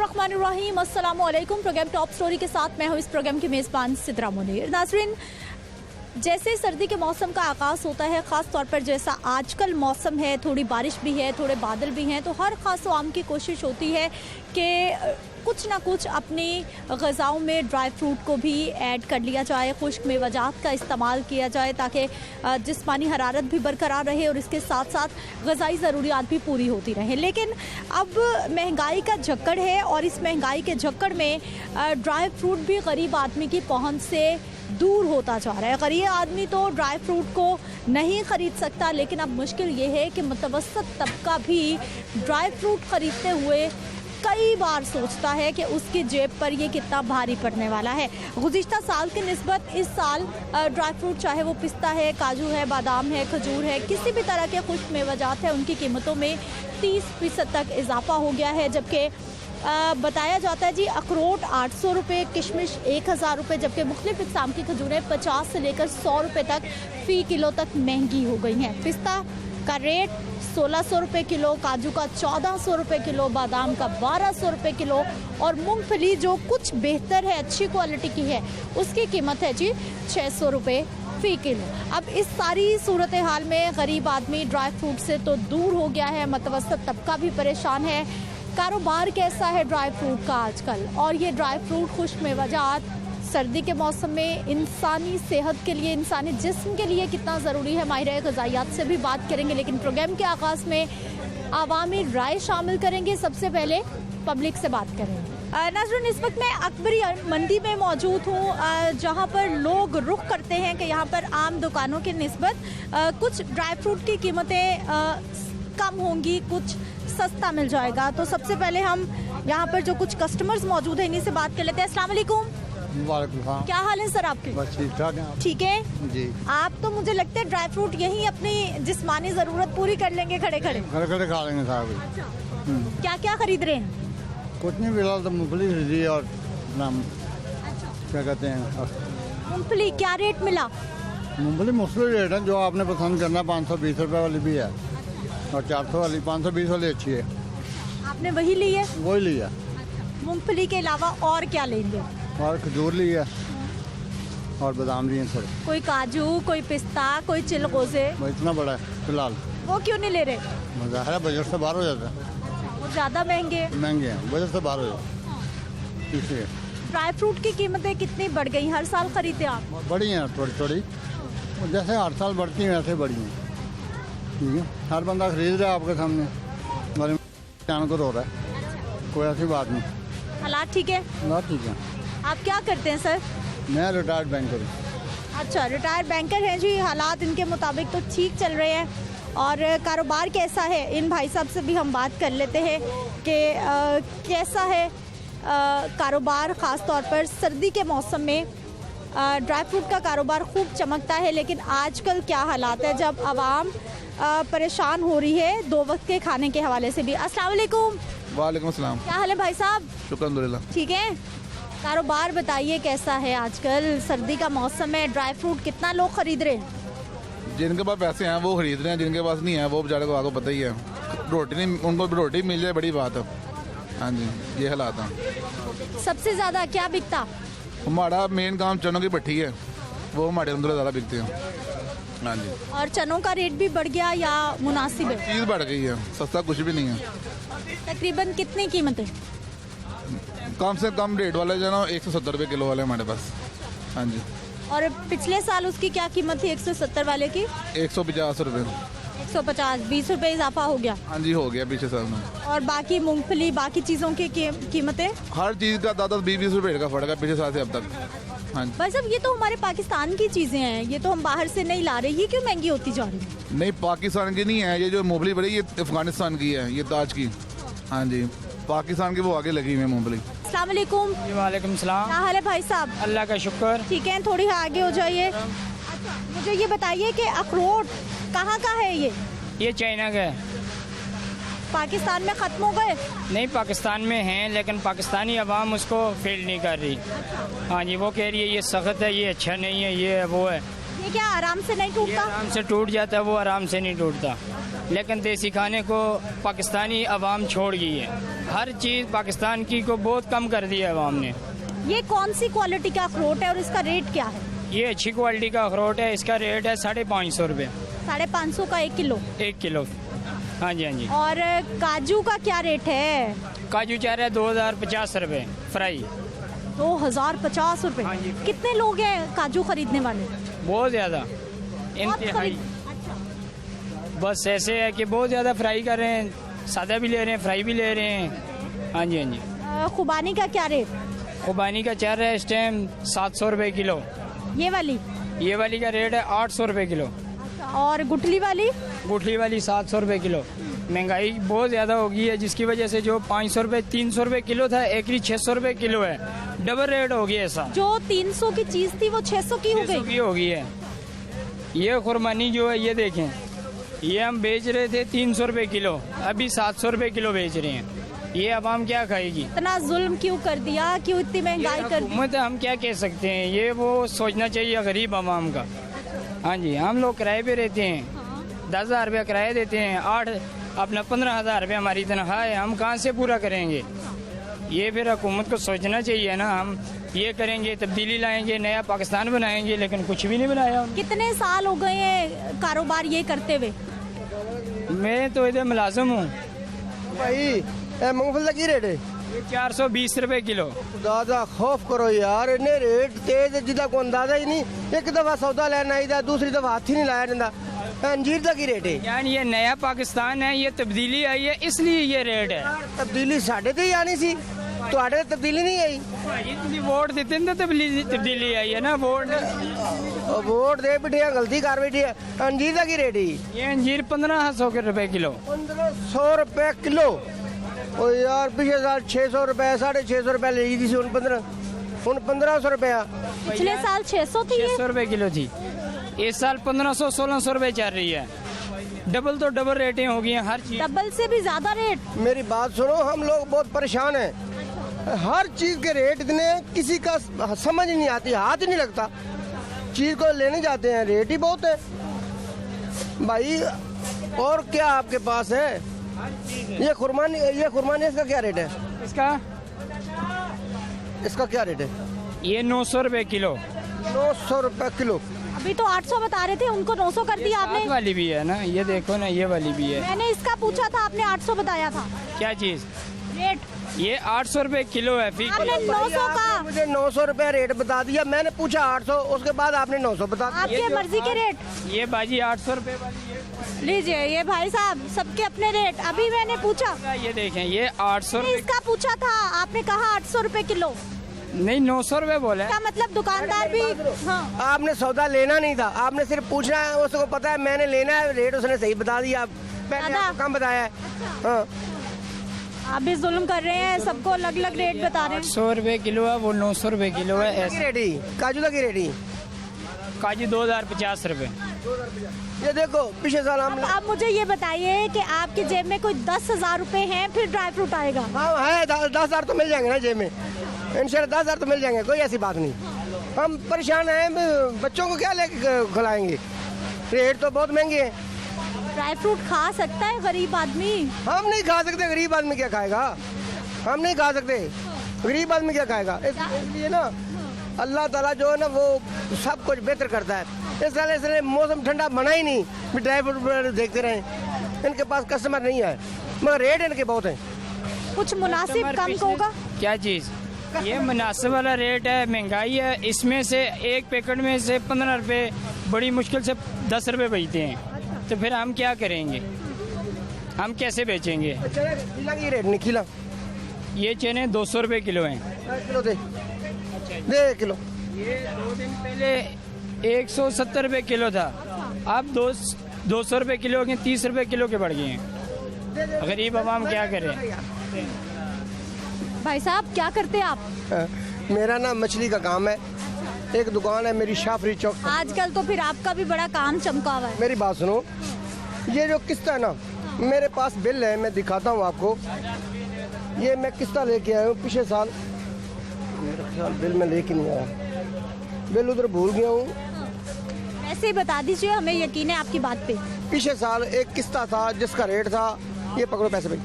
बिस्मिल्लाहिर्रहमानिर्रहीम, अस्सलाम वालेकुम। प्रोग्राम टॉप स्टोरी के साथ मैं हूँ इस प्रोग्राम की मेज़बान सिद्रा मुनीर। नाज़रीन, जैसे सर्दी के मौसम का आगाज़ होता है, ख़ास तौर पर जैसा आजकल मौसम है, थोड़ी बारिश भी है, थोड़े बादल भी हैं, तो हर ख़ास आम की कोशिश होती है कि कुछ ना कुछ अपनी ग़िज़ाओं में ड्राई फ्रूट को भी ऐड कर लिया जाए, खुश्क मेवाजात का इस्तेमाल किया जाए ताकि जिस्मानी हरारत भी बरकरार रहे और इसके साथ साथ ग़िज़ाई ज़रूरियात भी पूरी होती रहे। लेकिन अब महंगाई का झक्कड़ है और इस महंगाई के झक्कड़ में ड्राई फ्रूट भी गरीब आदमी की पहुंच से दूर होता जा रहा है। गरीब आदमी तो ड्राई फ्रूट को नहीं ख़रीद सकता, लेकिन अब मुश्किल ये है कि मुतवस्सत तबका भी ड्राई फ्रूट ख़रीदते हुए कई बार सोचता है कि उसकी जेब पर ये कितना भारी पड़ने वाला है। गुज़िश्ता साल की निस्बत इस साल ड्राई फ्रूट, चाहे वो पिस्ता है, काजू है, बादाम है, खजूर है, किसी भी तरह के खुश्क मेवाजात है, उनकी कीमतों में 30% तक इजाफा हो गया है। जबकि बताया जाता है जी अखरोट 800 रुपये, किशमिश 1000 रुपये, जबकि मुख्तलिफ इक़साम की खजूरें 50 से लेकर 100 रुपये तक फ़ी किलो तक महंगी हो गई हैं। पिस्ता का रेट 1600 रुपये किलो, काजू का 1400 रुपये किलो, बादाम का 1200 रुपये किलो और मूंगफली जो कुछ बेहतर है, अच्छी क्वालिटी की है, उसकी कीमत है जी 600 रुपये फ़ी किलो। अब इस सारी सूरत हाल में गरीब आदमी ड्राई फ्रूट से तो दूर हो गया है, मुतवस्सित तबका भी परेशान है। कारोबार कैसा है ड्राई फ्रूट का आजकल, और ये ड्राई फ्रूट खुश्क मेवाजात सर्दी के मौसम में इंसानी सेहत के लिए, इंसानी जिस्म के लिए कितना ज़रूरी है, माहिर ग़िज़ायात से भी बात करेंगे। लेकिन प्रोग्राम के आगाज़ में आवामी राय शामिल करेंगे। सबसे पहले पब्लिक से बात करेंगे। नाज़रीन, इस वक्त मैं अकबरी मंडी में मौजूद हूँ, जहाँ पर लोग रुख करते हैं कि यहाँ पर आम दुकानों की निस्बत कुछ ड्राई फ्रूट की कीमतें कम होंगी, कुछ सस्ता मिल जाएगा। तो सबसे पहले हम यहाँ पर जो कुछ कस्टमर्स मौजूद हैं, इन्हीं से बात कर लेते हैं। अस्सलाम वालेकुम। वालेकुम। क्या हाल है सर आपके? बस ठीक ठाक है। ठीक है जी। आप तो मुझे लगता है ड्राई फ्रूट यहीं अपनी जिस्मानी ज़रूरत पूरी कर लेंगे खड़े खड़े। खड़े खड़े खा लेंगे साहब। क्या क्या खरीद रहे हैं? कुछ नहीं, फिलहाल तो मूंगफली खरीदी और नाम क्या कहते हैं, मूंगफली क्या रेट मिला? मूंगफली मुख्तलिफ रेट है, जो आपने पसंद करना। 520 रुपये वाली भी है और 400 वाली, 520 वाली अच्छी है। आपने वही ली है? वही ली है। मूंगफली के अलावा और क्या लेंगे? और खजूर ली है और बादाम लिए थोड़े। कोई काजू, कोई पिस्ता, कोई चिलगोज़े? इतना बड़ा है फिलहाल। वो क्यों नहीं ले रहे? मज़ा है, बजट से बाहर हो जाता है। वो ज़्यादा महंगे हैं, बजट से बाहर हो जाता है इसलिए। ड्राई फ्रूट की कीमतें कितनी बढ़ गई? हर साल खरीदते आप? बढ़ी हैं थोड़ी थोड़ी, जैसे हर साल बढ़ती हैं वैसे बढ़ी हैं। ठीक है, हर बंदा खरीद रहा है आपके सामने, जान को रो रहा है, कोई ऐसी बात नहीं। हालात ठीक है? हालात ठीक है। आप क्या करते हैं सर? मैं रिटायर्ड बैंकर हूँ। अच्छा, रिटायर्ड बैंकर हैं जी। हालात इनके मुताबिक तो ठीक चल रहे हैं। और कारोबार कैसा है, इन भाई साहब से भी हम बात कर लेते हैं कि कैसा है कारोबार। ख़ास तौर पर सर्दी के मौसम में ड्राई फ्रूट का कारोबार खूब चमकता है, लेकिन आजकल क्या हालात है जब आवाम परेशान हो रही है दो वक्त के खाने के हवाले से भी। अस्सलाम वालेकुम। वालेकुम अस्सलाम। क्या हाल है भाई साहब? शुक्र अल्हम्दुलिल्लाह। ठीक है। कारोबार बताइए कैसा है आजकल? सर्दी का मौसम है, ड्राई फ्रूट कितना लोग खरीद रहे हैं? जिनके पास पैसे हैं वो खरीद रहे हैं, जिनके पास नहीं है वो बेचारे को आपको पता ही है, रोटी नहीं, उनको रोटी मिल जाए बड़ी बात है। हाँ जी, ये हालात हैं। सबसे ज़्यादा क्या बिकता? हमारा मेन काम चनों की भट्टी है, वो हमारे अंदर ज़्यादा बिकते हैं। हाँ जी। और चनों का रेट भी बढ़ गया या मुनासिब है? चीज़ बढ़ गई है, सस्ता कुछ भी नहीं है। तकरीबन कितनी कीमत है? कम से कम रेट वाले जो है ना 170 रुपये किलो वाले हमारे पास। हाँ जी। और पिछले साल उसकी क्या कीमत थी 170 वाले की? 150 रुपये। 150, 20 रुपये इजाफा हो गया। हाँ जी, हो गया पीछे साल में। और बाकी मूंगफली, बाकी चीज़ों की कीमतें? हर चीज़ का 10-20 रुपये का फ़र्क है पीछे साल से अब तक। हाँ जी। भाई साहब, ये तो हमारे पाकिस्तान की चीज़ें हैं, ये तो हम बाहर से नहीं ला रहे, ये क्यों महंगी होती जा रही है? नहीं, पाकिस्तान की नहीं है ये जो मूंगफली बड़ी, ये अफगानिस्तान की है, ये ताज की। हाँ जी, पाकिस्तान की वो आगे लगी हुई है मूंगफली। अस्सलाम वालेकुम। वालेकुम सलाम। क्या हाल है भाई साहब? अल्लाह का शुक्र। ठीक है, थोड़ी आगे हो जाइए। अच्छा, मुझे ये बताइए कि अखरोट कहाँ का है ये चाइना का है। पाकिस्तान में ख़त्म हो गए? नहीं, पाकिस्तान में हैं, लेकिन पाकिस्तानी अवाम उसको फील नहीं कर रही। हाँ जी, वो कह रही है ये सख्त है, ये अच्छा नहीं है, ये है वो है। ये क्या आराम से नहीं ये टूटता? आराम से टूट जाता है, वो आराम से नहीं टूटता। लेकिन देसी खाने को पाकिस्तानी अवाम छोड़ गई है। हर चीज़ पाकिस्तान की को बहुत कम कर दिया है अवाम ने। ये कौन सी क्वालिटी का अखरोट है और इसका रेट क्या है? ये अच्छी क्वालिटी का अखरोट है, इसका रेट है 550 रुपये 550 का 1 किलो। 1 किलो। हाँ जी, हाँ जी। और काजू का क्या रेट है? काजू चाह रहा है 2050 रुपये फ्राई। 2050 रुपए। हाँ जी। कितने लोग हैं काजू खरीदने वाले? बहुत ज़्यादा, बहुत इंतहाई। खरीद- अच्छा। बस ऐसे है कि बहुत ज़्यादा फ्राई कर रहे हैं, सादा भी ले रहे हैं, फ्राई भी ले रहे हैं। हाँ जी, हाँ जी। खुबानी का क्या रेट? खुबानी का चल रहा है इस टाइम 700 रुपये किलो। ये वाली? ये वाली का रेट है 800 रुपये किलो। और गुठली वाली? गुठली वाली 700 रुपये किलो। महंगाई बहुत ज़्यादा हो गई है, जिसकी वजह से जो 500 रुपये 300 रुपये किलो था, एकरी 600 रुपये किलो है। डबल रेट हो गया ऐसा। जो 300 की चीज थी वो 600 की हो 600 गई। की हो गई है। ये खुरमानी जो है ये देखें, ये हम बेच रहे थे 300 रुपये किलो, अभी 700 रुपये किलो बेच रहे हैं। ये आवाम क्या खाएगी? इतना जुल्म क्यों कर दिया, क्यों इतनी महंगाई कर दी? हुकूमत हम क्या कह सकते हैं, ये वो सोचना चाहिए गरीब आवाम का। हाँ जी, हम लोग किराए पे रहते हैं, 10,000 रुपया किराया देते हैं, 15,000 रुपया हमारी तनख्वाह है, हम कहाँ से पूरा करेंगे? ये फिर हुकूमत को सोचना चाहिए ना। हम ये करेंगे, तब्दीली लाएंगे, नया पाकिस्तान बनाएंगे, लेकिन कुछ भी नहीं बनाया। कितने साल हो गए हैं कारोबार ये करते हुए? मैं तो इधर मुलाजिम हूँ। भाई मूंगफली की रेट है? ये 420 रुपये किलो। दादा खौफ करो यार, इन्ने रेट तेज जिदा को अंदाजा ही नहीं। एक दफा सौदा लेना आई था, दूसरी दफा हाथ ही नहीं लाया जाता। अंजीर का की रेट है? यानी ये नया पाकिस्तान है, ये तब्दीली आई है, इसलिए ये रेट है। तब्दीली साढ़े ते ही आनी सी, ਤੁਹਾਡੇ तब्दीली नहीं आई। ਤੁਸੀਂ वोट देते हैं तो तब्दीली आई है ना। वोट दे बिटिया गलती कर बैठी है। अंजीर का की रेट है? ये अंजीर 1500 रुपए किलो। 1500 रुपए किलो? ओ यार पिछले साल 600 रुपए 650 रुपए ले ली थी, हूँ 1500 रुपया। पिछले साल 600 थी ये? 600 रुपए किलो थी, इस साल 1500-1600 रुपए चल रही है। डबल तो डबल रेटें हो गई हैं हर चीज। डबल से भी ज्यादा रेट। मेरी बात सुनो, हम लोग बहुत परेशान हैं। हर चीज के रेट इतने हैं, किसी का समझ ही नहीं आती, हाथ ही नहीं लगता। चीज को लेने जाते हैं, रेट ही बहुत है भाई। और क्या आपके पास है? ये खुरमानी इसका क्या रेट है? इसका क्या रेट है? ये 900 रुपए किलो। 900 रुपए किलो? अभी तो 800 बता रहे थे, उनको 900 कर दिया साथ आपने। वाली भी है ना, ये देखो ना, ये वाली भी है। मैंने इसका पूछा था, आपने 800 बताया था क्या चीज? रेट। ये 800 रुपए किलो है फी आपने किलो। 900 का, मुझे 900 रुपए रेट बता दिया, मैंने पूछा 800, उसके बाद आपने 900 बता दिया। आपके मर्जी के रेट ये बाजी 800 रुपए वाली है। लीजिए। ये भाई साहब सबके अपने रेट। अभी मैंने पूछा, ये देखें, ये 800 मैंने रुपए। इसका पूछा था, आपने कहा 800 रुपए किलो। नहीं, 900 रुपए बोले। क्या मतलब दुकानदार भी? हाँ। आपने सौदा लेना नहीं था, आपने सिर्फ पूछना है, उसको पता है मैंने लेना है, रेट उसने सही बता दिया। मैंने दादा। आपको कम बताया है। हाँ। आप भी जुल्म कर रहे हैं, सबको अलग अलग रेट बता रहे हैं। 800 रुपए किलो है, वो 900 रुपए किलो है। की ऐसे रेडी काजू का की रेडी? काजू 2050 रुपए। ये देखो पिछले साल हम अब मुझे ये बताइए कि आपकी जेब में कोई 10,000 रुपए हैं, फिर ड्राई फ्रूट आएगा? हाँ है 10,000 तो मिल जाएंगे ना जेब में, इंशाल्लाह 10,000 तो मिल जाएंगे, कोई ऐसी बात नहीं। हम परेशान हैं, बच्चों को क्या लेके खिलाएंगे? रेट तो बहुत महंगे हैं। ड्राई फ्रूट खा सकता है गरीब आदमी? हम नहीं खा सकते, गरीब आदमी क्या खाएगा? हम नहीं खा सकते, गरीब आदमी क्या खाएगा? इसलिए ना अल्लाह ताला जो है ना वो सब कुछ बेहतर करता है। इसलिए मौसम ठंडा बना ही नहीं, ड्राई फ्रूट देखते रहे। इनके पास कस्टमर नहीं है, मगर रेट इनके बहुत हैं। कुछ मुनासिब कम होगा? क्या चीज? ये मुनासिब वाला रेट है, महंगाई है। इसमें से एक पैकेट में से 15 रुपए बड़ी मुश्किल से 10 रुपए बचते हैं, तो फिर हम क्या करेंगे? हम कैसे बेचेंगे? खीला की रेट नहीं? खीला ये चने 200 रुपए किलो हैं। किलो दे 1 किलो। ये 2 दिन पहले 170 रुपए किलो था, अब 200 रुपए किलो के 30 रुपए किलो के बढ़ गए हैं। गरीब आवाम क्या करे? भाई साहब क्या करते हैं आप? मेरा ना मछली का काम है, एक दुकान है मेरी शाफरी चौक। आजकल तो फिर आपका भी बड़ा काम चमका हुआ है। मेरी बात सुनो, ये जो किस्ता है ना, मेरे पास बिल है, मैं दिखाता हूँ आपको। ये मैं किस्ता लेके आया हूँ पिछले साल, मेरा ख्याल बिल में लेके नहीं आया, बिल उधर भूल गया हूँ। ऐसे ही बता दीजिए, हमें यकीन है आपकी बात पे। पिछले साल एक किस्ता था जिसका रेट था, ये पकड़ो पैसे भाई,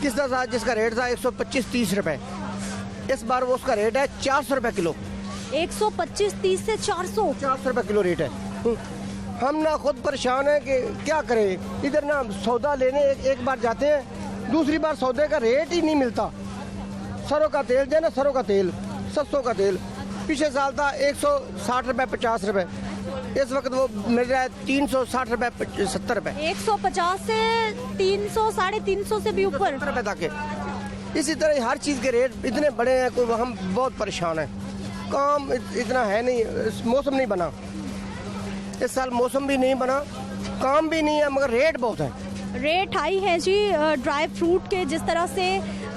किस्ता था जिसका रेट था 125-30 रुपए। इस बार वो उसका रेट है 400 रुपए किलो। 125-30 से 400 रुपए किलो रेट है। हम ना खुद परेशान है कि क्या करें। इधर ना सौदा लेने एक बार जाते हैं, दूसरी बार सौदे का रेट ही नहीं मिलता। सरों का तेल जो है ना, सरों का तेल, सरसों का तेल पिछले साल था 160 रुपए 50 रुपए, इस वक्त वो मिल रहा है 360 रुपए 70 रुपए। 150 से 300, 350 से भी ऊपर रुपए तक है। इसी तरह हर चीज़ के रेट इतने बड़े हैं कि हम बहुत परेशान हैं। काम इतना है नहीं, मौसम नहीं बना इस साल, मौसम भी नहीं बना, काम भी नहीं है, मगर रेट बहुत है। रेट हाई है जी। ड्राई फ्रूट के जिस तरह से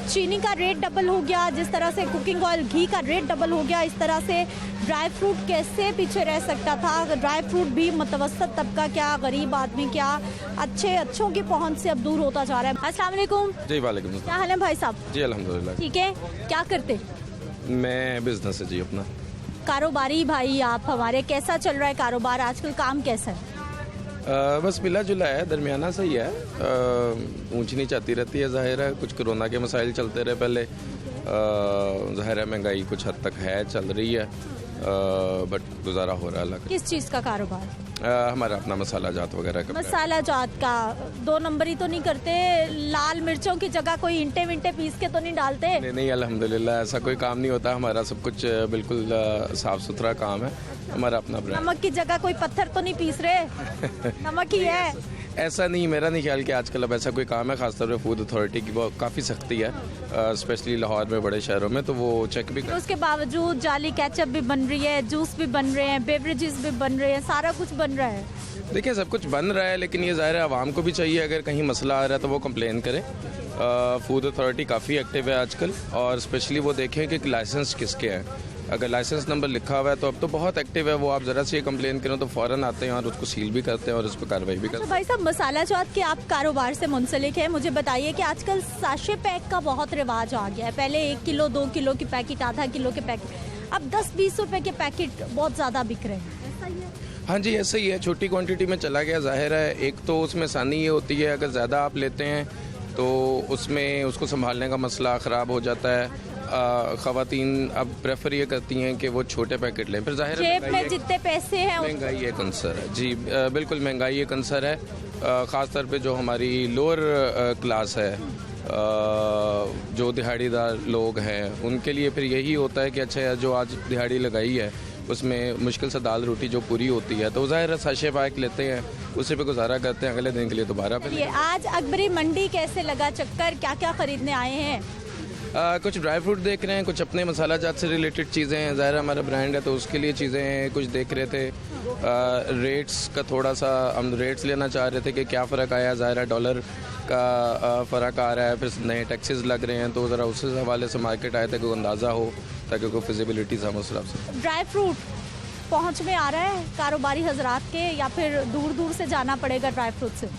चीनी का रेट डबल हो गया, जिस तरह से कुकिंग ऑयल घी का रेट डबल हो गया, इस तरह से ड्राई फ्रूट कैसे पीछे रह सकता था। ड्राई फ्रूट भी मुतवस्सत तबका क्या, गरीब आदमी क्या, अच्छों की पहुंच से अब दूर होता जा रहा है। अस्सलाम वालेकुम। जी वालेकुम। क्या हाल है भाई साहब? जी अल्हम्दुलिल्लाह ठीक है। क्या करते? मैं बिजनेस है जी अपना। कारोबारी भाई आप हमारे, कैसा चल रहा है कारोबार आजकल, काम कैसा है? बस मिला जुला है, दरमियाना सही है। ऊंच नीच आती रहती है, जाहिर है। कुछ कोरोना के मसाइल चलते रहे पहले, जाहिर है महंगाई कुछ हद तक है, चल रही है, बट गुजारा हो रहा है। किस चीज़ का कारोबार? हमारा अपना मसाला जात वगैरह का। मसाला जात का 2 नंबरी तो नहीं करते? लाल मिर्चों की जगह कोई इंटे विंटे पीस के तो नहीं डालते? नहीं अल्हम्दुलिल्लाह ऐसा कोई काम नहीं होता हमारा, सब कुछ बिल्कुल साफ सुथरा काम है हमारा अपना ब्रांड। नमक की जगह कोई पत्थर तो नहीं पीस रहे? नमक ही है। ऐसा नहीं, मेरा नहीं ख्याल कि आजकल अब ऐसा कोई काम है। खासतौर पर फूड अथॉरिटी की वो काफ़ी सख्ती है, स्पेशली लाहौर में, बड़े शहरों में, तो वो चेक भी तो उसके बावजूद जाली केचप भी बन रही है, जूस भी बन रहे हैं, बेवरेजेस भी बन रहे हैं, सारा कुछ बन रहा है। देखिए सब कुछ बन रहा है, लेकिन ये ज़ाहिर है आवाम को भी चाहिए, अगर कहीं मसला आ रहा है तो वो कंप्लेन करें। फूड अथॉरिटी काफ़ी एक्टिव है आजकल, और स्पेशली वो देखें कि लाइसेंस किसके हैं। अगर लाइसेंस नंबर लिखा हुआ है तो अब तो बहुत एक्टिव है वो, आप ज़रा से ये कंप्लेन करें तो फ़ौरन आते हैं और उसको सील भी करते हैं और उस पर कार्रवाई भी करते हैं। भाई साहब, मसाला चाट के आप कारोबार से मुंसलिक है, मुझे बताइए कि आजकल साशे पैक का बहुत रिवाज आ गया है। पहले 1 किलो 2 किलो की पैकेट, आधा किलो के पैकेट, अब 10-20 रुपए के पैकेट बहुत ज़्यादा बिक रहे हैं। ऐसा ही है? हाँ जी ऐसा ही है, छोटी क्वांटिटी में चला गया। जाहिर है एक तो उसमें आसानी ये होती है, अगर ज़्यादा आप लेते हैं तो उसमें उसको संभालने का मसला ख़राब हो जाता है। ख़वातीन अब प्रेफर ये करती हैं कि वो छोटे पैकेट लें, फिर जाहिर है जेब में जितने पैसे हैं महंगाई एक अंसर है जी, बिल्कुल महंगाई एक अंसर है। ख़ासतौर पे जो हमारी लोअर क्लास है, जो दिहाड़ीदार लोग हैं, उनके लिए फिर यही होता है कि अच्छा यार जो आज दिहाड़ी लगाई है उसमें मुश्किल से दाल रोटी जो पूरी होती है, तो ज़ाहिर है साशे पैक लेते हैं, उसी पे गुजारा करते हैं, अगले दिन के लिए दोबारा पे। आज अकबरी मंडी कैसे लगा चक्कर, क्या क्या खरीदने आए हैं? कुछ ड्राई फ्रूट देख रहे हैं, कुछ अपने मसाला जात से रिलेटेड चीज़ें हैं, ज़ाहिर हमारा ब्रांड है तो उसके लिए चीज़ें कुछ देख रहे थे। रेट्स का थोड़ा सा हम रेट्स लेना चाह रहे थे कि क्या फ़र्क आया। ज़ाहिर है डॉलर का फ़र्क आ रहा है, फिर नए टैक्सेस लग रहे हैं, तो ज़रा उस हवाले से मार्केट आए ताकि अंदाज़ा हो, ताकि कोई फिजिबिलिटी हम उस तरफ से। ड्राई फ्रूट पहुँच में आ रहा है कारोबारी हजरात के, या फिर दूर दूर से जाना पड़ेगा ड्राई फ्रूट से?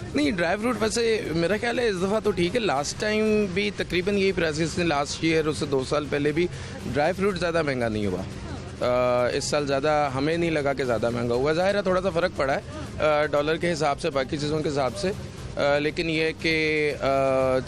नहीं ड्राई फ्रूट वैसे मेरा ख्याल है इस दफ़ा तो ठीक है। लास्ट टाइम भी तकरीबन यही प्राइसेस थे, लास्ट ईयर उससे 2 साल पहले भी ड्राई फ्रूट ज़्यादा महंगा नहीं हुआ। इस साल ज़्यादा हमें नहीं लगा कि ज़्यादा महंगा हुआ। ज़ाहिर है थोड़ा सा फ़र्क पड़ा है डॉलर के हिसाब से, बाकी चीज़ों के हिसाब से, लेकिन ये कि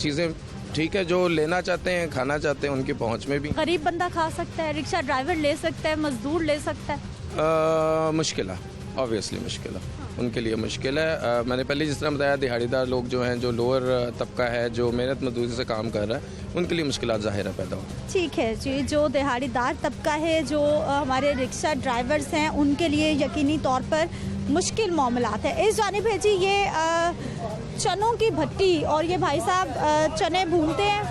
चीज़ें ठीक है, जो लेना चाहते हैं खाना चाहते हैं उनकी पहुँच में भी। गरीब बंदा खा सकता है, रिक्शा ड्राइवर ले सकता है, मजदूर ले सकता है? मुश्किल है, ऑब्वियसली मुश्किल है, उनके लिए मुश्किल है। मैंने पहले जिस तरह बताया, दिहाड़ीदार लोग जो हैं, जो लोअर तबका है, जो मेहनत मजदूरी से काम कर रहा है, उनके लिए मुश्किलात ज़ाहिर है पैदा हो। ठीक है जी, जो दिहाड़ीदार तबका है, जो हमारे रिक्शा ड्राइवर्स हैं, उनके लिए यकीनी तौर पर मुश्किल मामलात है। इस जानिब है जी ये चनों की भट्टी, और ये भाई साहब चने भूनते हैं,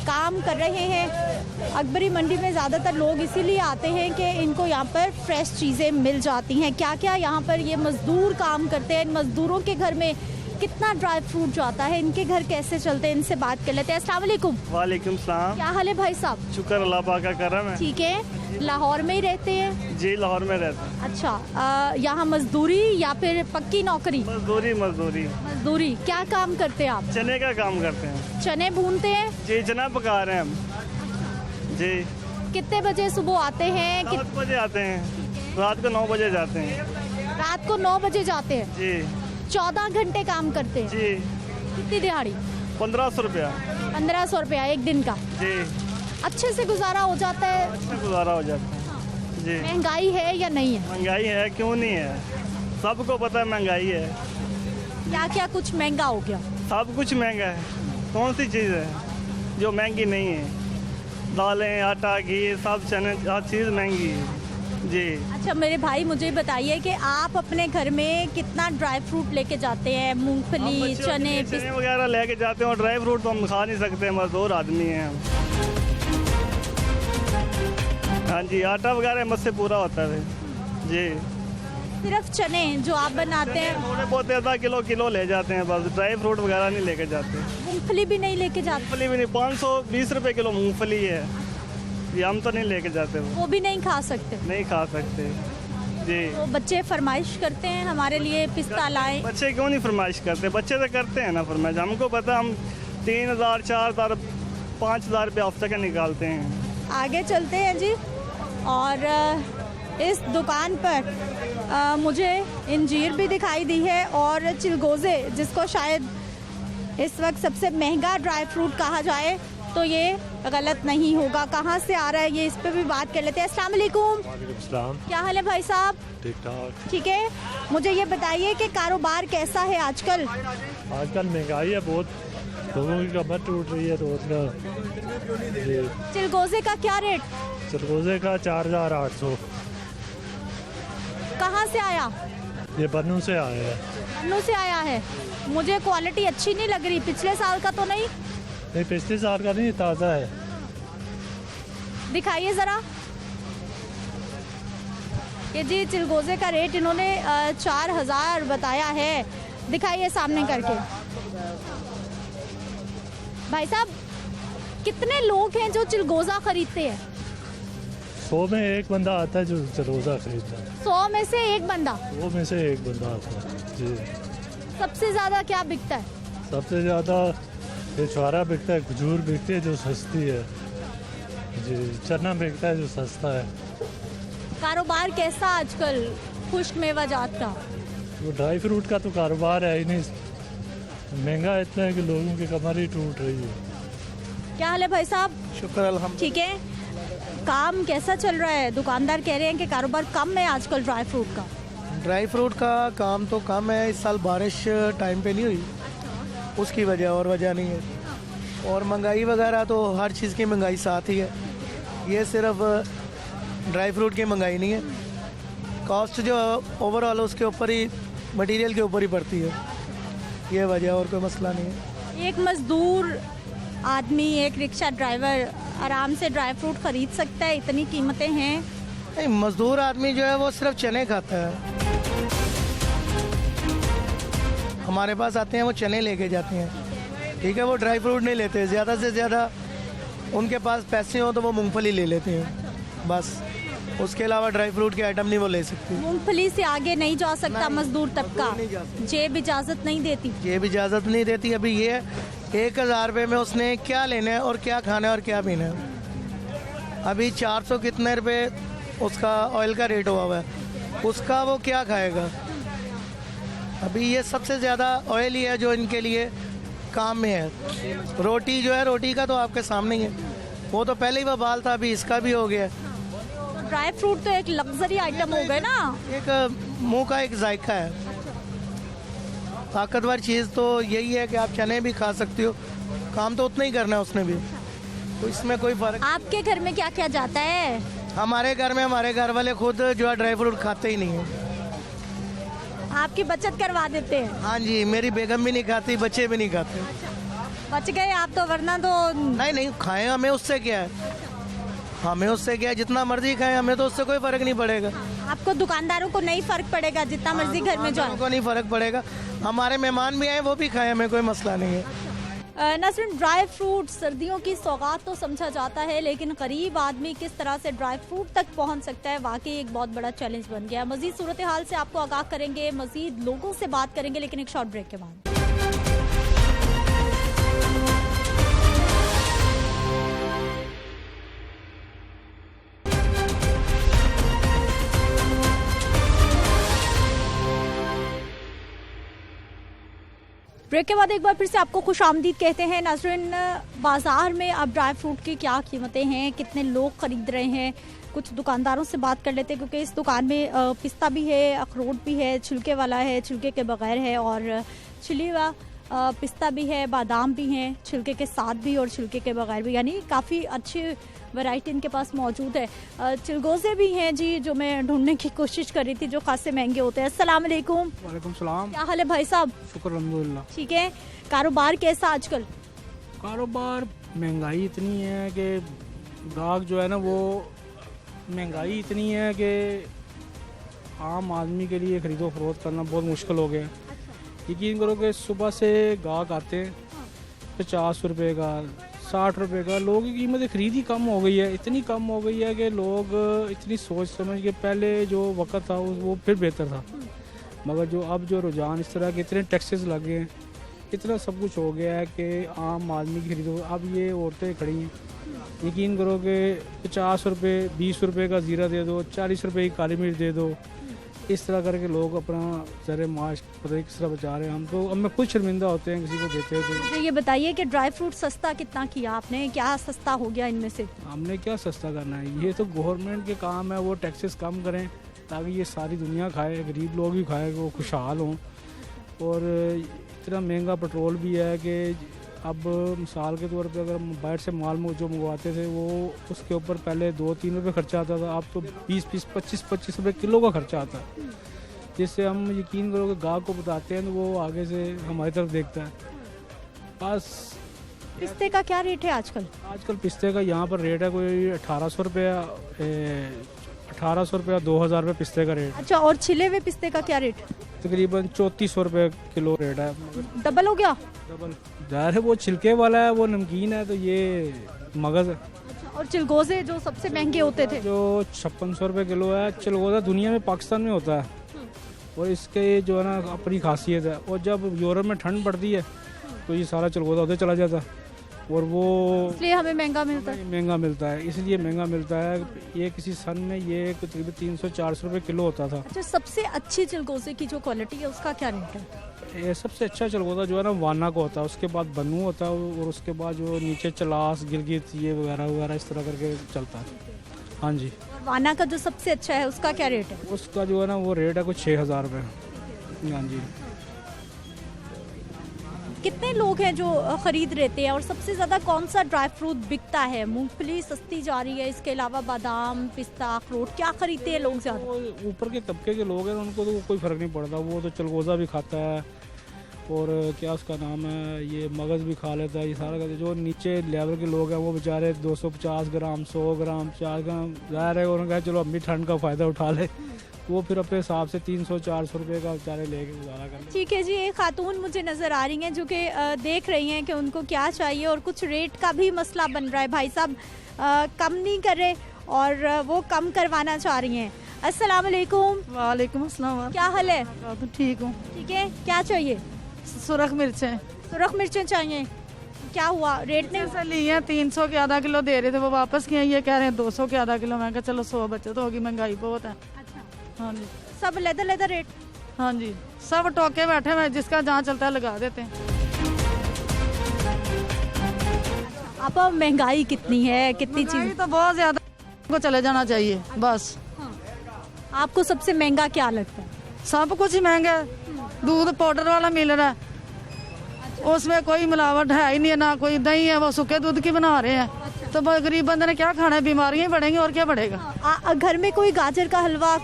काम कर रहे हैं। अकबरी मंडी में ज़्यादातर लोग इसीलिए आते हैं कि इनको यहाँ पर फ्रेश चीज़ें मिल जाती हैं। क्या क्या यहाँ पर ये मज़दूर काम करते हैं, इन मज़दूरों के घर में कितना ड्राई फ्रूट जाता है, इनके घर कैसे चलते हैं, इनसे बात कर लेते हैं। अस्सलाम वालेकुम। वालेकुम सलाम। क्या हाल है भाई साहब? शुक्र अल्लाह पाक का करम है। ठीक है। लाहौर में ही रहते हैं? जी लाहौर में रहते हैं। अच्छा, यहाँ मजदूरी या फिर पक्की नौकरी? मजदूरी। मजदूरी। क्या काम करते हैं आप? चने का काम करते हैं। चने भूनते हैं? जी चना पका रहे हैं हम। जी। कितने बजे सुबह आते हैं? 7 बजे आते हैं, रात को 9 बजे जाते हैं। रात को 9 बजे जाते हैं? जी। 14 घंटे काम करते हैं। जी कितनी दिहाड़ी? 1500 रुपया 1500 रुपया एक दिन का। जी। अच्छे से गुजारा हो जाता है? अच्छा गुजारा हो जाता है जी। महंगाई है या नहीं है? महंगाई है, क्यों नहीं है, सबको पता है महंगाई है। क्या क्या कुछ महंगा हो गया? सब कुछ महंगा है, कौन सी चीज़ है जो महंगी नहीं है? दालें, आटा, घी, सब चने, हर चीज़ महंगी है जी। अच्छा मेरे भाई मुझे बताइए कि आप अपने घर में कितना ड्राई फ्रूट लेके जाते हैं? हम मूंगफली, बच्चों के चने, लिए चने वगैरह लेके जाते हैं और ड्राई फ्रूट तो हम खा नहीं सकते, मजदूर आदमी हैं हम। हाँ जी, आटा वगैरह मुझसे पूरा होता है जी। सिर्फ चने जो आप बनाते हैं? थोड़े बहुत आधा किलो ले जाते हैं बस, ड्राई फ्रूट वगैरह नहीं लेके जाते। मूंगफली भी नहीं लेके जाते? मूंगफली भी नहीं, 520 रुपए किलो मूंगफली है जी, हम तो नहीं लेके जाते, वो भी नहीं खा सकते? नहीं खा सकते जी। तो बच्चे फरमाइश करते हैं हमारे लिए पिस्ता लाएं। बच्चे क्यों नहीं फरमाइश करते? बच्चे तो करते हैं ना फरमाइश, हमको पता, हम 3000, 4000, 5000 रुपये हफ्ते का निकालते हैं। आगे चलते हैं जी। और इस दुकान पर मुझे इंजीर भी दिखाई दी है और चिलगोज़े, जिसको शायद इस वक्त सबसे महंगा ड्राई फ्रूट कहा जाए तो ये गलत नहीं होगा। कहाँ से आ रहा है ये, इस पे भी बात कर लेते हैं। अस्सलाम वालेकुम। क्या हाल है भाई साहब? ठीक ठाक। ठीक है, मुझे ये बताइए कि कारोबार कैसा है आजकल? आजकल महंगाई है बहुत, लोगों की कमर टूट रही है रोज का जी। चिलगोज़े का क्या रेट? सरगोजे का 4800। कहाँ से आया? ये बन्नू से आए हैं। बन्नू से आया है। मुझे क्वालिटी अच्छी नहीं लग रही, पिछले साल का तो नहीं? नहीं, पिछले साल का नहीं, ताज़ा है। दिखाइए ज़रा। ये जी चिलगोज़े का रेट इन्होंने 4000 बताया है। दिखाइए सामने करके। भाई साहब कितने लोग हैं जो चिलगोज़ा खरीदते हैं? 100 में एक बंदा आता है जो चिलगोज़ा खरीदता है। 100 में से एक बंदा? 100 में से एक बंदा आता है जी। सबसे ज़्यादा क्या बिकता है? सबसे ज़्यादा ये छुआरा बिकता है, खजूर बिकती है जो सस्ती है जी, चना बिकता है जो सस्ता है। कारोबार कैसा आजकल खुश्क मेवाजात का? वो ड्राई फ्रूट का तो कारोबार है ही नहीं, महंगा इतना है कि लोगों की कमर ही टूट रही है। क्या हाल है भाई साहब? शुक्र अल्हम्दुलिल्लाह। ठीक है, काम कैसा चल रहा है? दुकानदार कह रहे हैं कि कारोबार कम है आजकल ड्राई फ्रूट का। ड्राई फ्रूट का काम तो कम है, इस साल बारिश टाइम पे नहीं हुई, उसकी वजह, और वजह नहीं है। और महंगाई वगैरह तो हर चीज़ की महंगाई साथ ही है, ये सिर्फ ड्राई फ्रूट की महंगाई नहीं है, कॉस्ट जो ओवरऑल उसके ऊपर ही, मटेरियल के ऊपर ही पड़ती है, ये वजह, और कोई मसला नहीं है। एक मजदूर आदमी, एक रिक्शा ड्राइवर आराम से ड्राई फ्रूट खरीद सकता है? इतनी कीमतें हैं। नहीं, मजदूर आदमी जो है वो सिर्फ चने खाता है, हमारे पास आते हैं वो चने लेके जाते हैं, ठीक है, वो ड्राई फ्रूट नहीं लेते। ज़्यादा से ज़्यादा उनके पास पैसे हो तो वो मूंगफली ले लेते हैं बस, उसके अलावा ड्राई फ्रूट के आइटम नहीं वो ले सकते। मूंगफली से आगे नहीं जा सकता मजदूर तबका? नहीं जा सकता। जेब इजाजत नहीं देती? ये भी इजाज़त नहीं देती। अभी ये 1000 रुपये में उसने क्या लेना है और क्या खाना है और क्या पीना है। अभी 400 कितने रुपए उसका ऑयल का रेट हुआ हुआ है, उसका वो क्या खाएगा। अभी ये सबसे ज़्यादा ऑयल ही है जो इनके लिए काम में है। रोटी जो है, रोटी का तो आपके सामने ही है, वो तो पहले ही बवाल था, अभी इसका भी हो गया। तो ड्राई फ्रूट तो एक लग्जरी आइटम हो गए ना, एक मुंह का एक जायका है। ताकतवर चीज़ तो यही है कि आप चने भी खा सकती हो, काम तो उतना ही करना है उसने भी, तो इसमें कोई फर्क। आपके घर में क्या क्या जाता है? हमारे घर में हमारे घर वाले खुद जो है ड्राई फ्रूट खाते ही नहीं है। आपकी बचत करवा देते हैं? हाँ जी, मेरी बेगम भी नहीं खाती, बच्चे भी नहीं खाते। बच गए आप तो, वरना तो। नहीं खाएं, हमें उससे क्या है, हमें उससे क्या है, जितना मर्जी खाएं, हमें तो उससे कोई फर्क नहीं पड़ेगा। आपको दुकानदारों को नहीं फर्क पड़ेगा, जितना मर्जी घर में जाओ? को नहीं फर्क पड़ेगा, हमारे मेहमान भी आए वो भी खाएं, हमें कोई मसला नहीं है। न सिर्फ ड्राई फ्रूट सर्दियों की सौगात तो समझा जाता है, लेकिन गरीब आदमी किस तरह से ड्राई फ्रूट तक पहुंच सकता है, वाकई एक बहुत बड़ा चैलेंज बन गया है। मजीद सूरत हाल से आपको आगाह करेंगे, मजीद लोगों से बात करेंगे, लेकिन एक शॉर्ट ब्रेक के बाद। ब्रेक के बाद एक बार फिर से आपको खुशामदीद कहते हैं। नाज़रीन, बाज़ार में अब ड्राई फ्रूट की क्या कीमतें हैं, कितने लोग ख़रीद रहे हैं, कुछ दुकानदारों से बात कर लेते हैं, क्योंकि इस दुकान में पिस्ता भी है, अखरोट भी है, छिलके वाला है, छिलके के बगैर है, और छिली हुआ पिस्ता भी है, बादाम भी हैं, छिलके के साथ भी और छिलके के बगैर भी, यानी काफ़ी अच्छी वैरायटी इनके पास मौजूद है। चिलगोज़े भी हैं जी, जो मैं ढूंढने की कोशिश कर रही थी, जो खासे महंगे होते हैं। अस्सलाम वालेकुम। वालेकुम सलाम। क्या हाल है भाई साहब? शुक्र अल्हम्दुलिल्लाह। ठीक है। कारोबार कैसा आजकल? कारोबार महंगाई इतनी है कि गाहक जो है ना, वो महंगाई इतनी है कि आम आदमी के लिए ख़रीदो फरोख्त करना बहुत मुश्किल हो गया। यकीन करो कि सुबह से गाहक आते हैं 50 रुपये का, 60 रुपये का, लोगों की कीमत खरीद ही कम हो गई है। इतनी कम हो गई है कि लोग इतनी सोच समझ के, पहले जो वक्त था वो फिर बेहतर था, मगर जो अब जो रुझान इस तरह के इतने टैक्सेस लगे हैं, इतना सब कुछ हो गया है कि आम आदमी की खरीदो। अब ये औरतें खड़ी हैं, यकीन करो कि 50 रुपये 20 रुपये का ज़ीरा दे दो, 40 रुपये की काली मिर्च दे दो, इस तरह करके लोग अपना ज़र माश पता नहीं किस तरह बचा रहे हैं। हम तो अब में खुद शर्मिंदा होते हैं किसी को देते हैं। मुझे ये बताइए कि ड्राई फ्रूट सस्ता कितना किया आपने, क्या सस्ता हो गया इनमें से? हमने क्या सस्ता करना है, ये तो गवर्नमेंट के काम है, वो टैक्सेस कम करें ताकि ये सारी दुनिया खाए, गरीब लोग भी खाए, वो खुशहाल हों। और इतना महंगा पेट्रोल भी है कि अब मिसाल के तौर पे अगर बाहर से माल जो मंगवाते थे, वो उसके ऊपर पहले 2-3 रुपये खर्चा आता था, अब तो 20-20, 25-25 रुपये किलो का खर्चा आता है, जिससे हम यकीन करो कि गाहक को बताते हैं तो वो आगे से हमारी तरफ देखता है। बस पिस्ते का क्या रेट है आजकल? आजकल पिस्ते का यहाँ पर रेट है कोई 1800 रुपया, 1800 रुपया 2000 रुपये पिस्ते का रेट। अच्छा, और छिले हुए पिस्ते का क्या रेट? तकरीबन 3400 रुपये किलो रेट है। डबल हो गया? डबल ज़ाहिर है, वो छिलके वाला है, वो नमकीन है, तो ये मगज़ है। अच्छा, और चिलगोज़े जो सबसे महंगे होते थे? जो 5600 रुपये किलो है। चिलगोज़ा दुनिया में पाकिस्तान में होता है, और इसके जो है ना अपनी खासियत है, और जब यूरोप में ठंड पड़ती है तो ये सारा चिलगोज़ा उधर चला जाता है, और वो इसलिए हमें महंगा मिलता है। महंगा मिलता है, इसलिए महंगा मिलता है। ये किसी सन में ये तकरीबन 300-400 रुपये किलो होता था। अच्छा, सबसे अच्छी चिलगोज़े की जो क्वालिटी है उसका क्या रेट है? ये सबसे अच्छा चिलगोज़ा जो है ना वाना का होता है, उसके बाद बनू होता है, और उसके बाद जो नीचे चलास, गिलगित, ये वगैरह वगैरह इस तरह करके चलता है। हाँ जी। और वाना का जो सबसे अच्छा है उसका क्या रेट है? उसका जो है ना वो रेट है कुछ 6000 रुपये। हाँ जी। कितने लोग हैं जो खरीद रहते हैं, और सबसे ज़्यादा कौन सा ड्राई फ्रूट बिकता है? मूंगफली सस्ती जा रही है, इसके अलावा बादाम, पिस्ता, अखरोट, क्या खरीदते हैं लोग ज़्यादा? वो ऊपर के तबके के लोग हैं, उनको तो कोई फ़र्क नहीं पड़ता, वो तो चिलगोज़ा भी खाता है, और क्या उसका नाम है, ये मगज़ भी खा लेता है, ये सारा। जो नीचे लेवल के लोग हैं वो बेचारे 250 ग्राम, 100 ग्राम, 4 ग्राम, ज़ाहिर है उन्होंने कहा चलो अम्मी ठंड का फ़ायदा उठा ले, वो फिर अपने हिसाब से 300-400 रुपये का बेचारे लेके गुजारा कर। ठीक है जी। एक खातून मुझे नज़र आ रही हैं जो कि देख रही हैं कि उनको क्या चाहिए, और कुछ रेट का भी मसला बन रहा है। भाई साहब कम नहीं कर रहे और वो कम करवाना चाह रही हैं। अस्सलाम वालेकुम। वालेकुम अस्सलाम। क्या हाल है? ठीक हूँ। ठीक है। क्या चाहिए? सुरख मिर्चें। सुरख मिर्चें चाहिए। क्या हुआ, रेट ने से ली है? 300 के आधा किलो दे रहे थे, वो वापस किए, ये कह रहे हैं 200 के आधा किलो। मैं कहा चलो 100 बचत होगी, महंगाई बहुत है। हाँ जी। सब लेदर रेट? हाँ जी, सब टोके बैठे हुए, जिसका जहाँ चलता है लगा देते हैं। अब महंगाई कितनी है, कितनी चीज तो बहुत ज्यादा को चले जाना चाहिए बस। आपको सबसे महंगा क्या लगता है? सब कुछ ही महंगा है। दूध पाउडर वाला मिल रहा है, उसमें कोई मिलावट है ही नहीं है, ना कोई दही है, वो सूखे दूध की बना रहे हैं। तो गरीब बंदे ने क्या खाना है, बीमारियां बढ़ेंगी और क्या बढ़ेगा। घर में कोई गाजर का हलवा,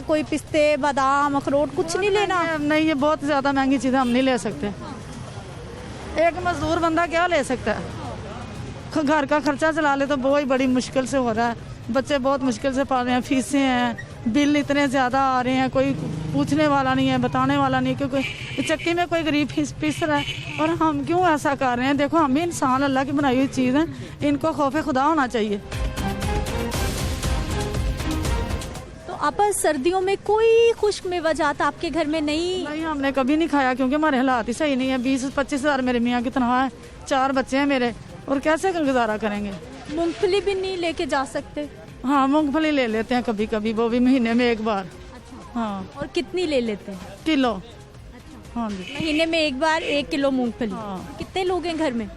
कोई पिस्ते, बादाम, अखरोट कुछ नहीं लेना? नहीं, ये बहुत ज्यादा महंगी चीजें हम नहीं ले सकते। एक मजदूर बंदा क्या ले सकता है? घर का खर्चा चला ले तो बहुत बड़ी मुश्किल से हो रहा है, बच्चे बहुत मुश्किल से पढ़ रहे हैं, फीसें हैं, बिल इतने ज़्यादा आ रहे हैं, कोई पूछने वाला नहीं है, बताने वाला नहीं, क्योंकि चक्की में कोई गरीब पिस रहा है। और हम क्यों ऐसा कर रहे हैं? देखो, हम भी इंसान, अल्लाह की बनाई हुई चीज़ है, इनको खौफ खुदा होना चाहिए। तो आप सर्दियों में कोई खुश्क मेवाजात आपके घर में नहीं? हमने कभी नहीं खाया, क्योंकि हमारे हालात ही सही नहीं है। 20-25 हज़ार मेरे मियाँ की तनख्वाह है, 4 बच्चे हैं मेरे, और कैसे गुजारा करेंगे? मूंगफली भी नहीं लेके जा सकते? हाँ, मूंगफली ले लेते हैं कभी कभी, वो भी महीने में एक बार। अच्छा। हाँ। और कितनी ले लेते हैं? किलो। हाँ जी। महीने में एक बार 1 किलो मूंगफली। हाँ। कितने लोग हैं घर में?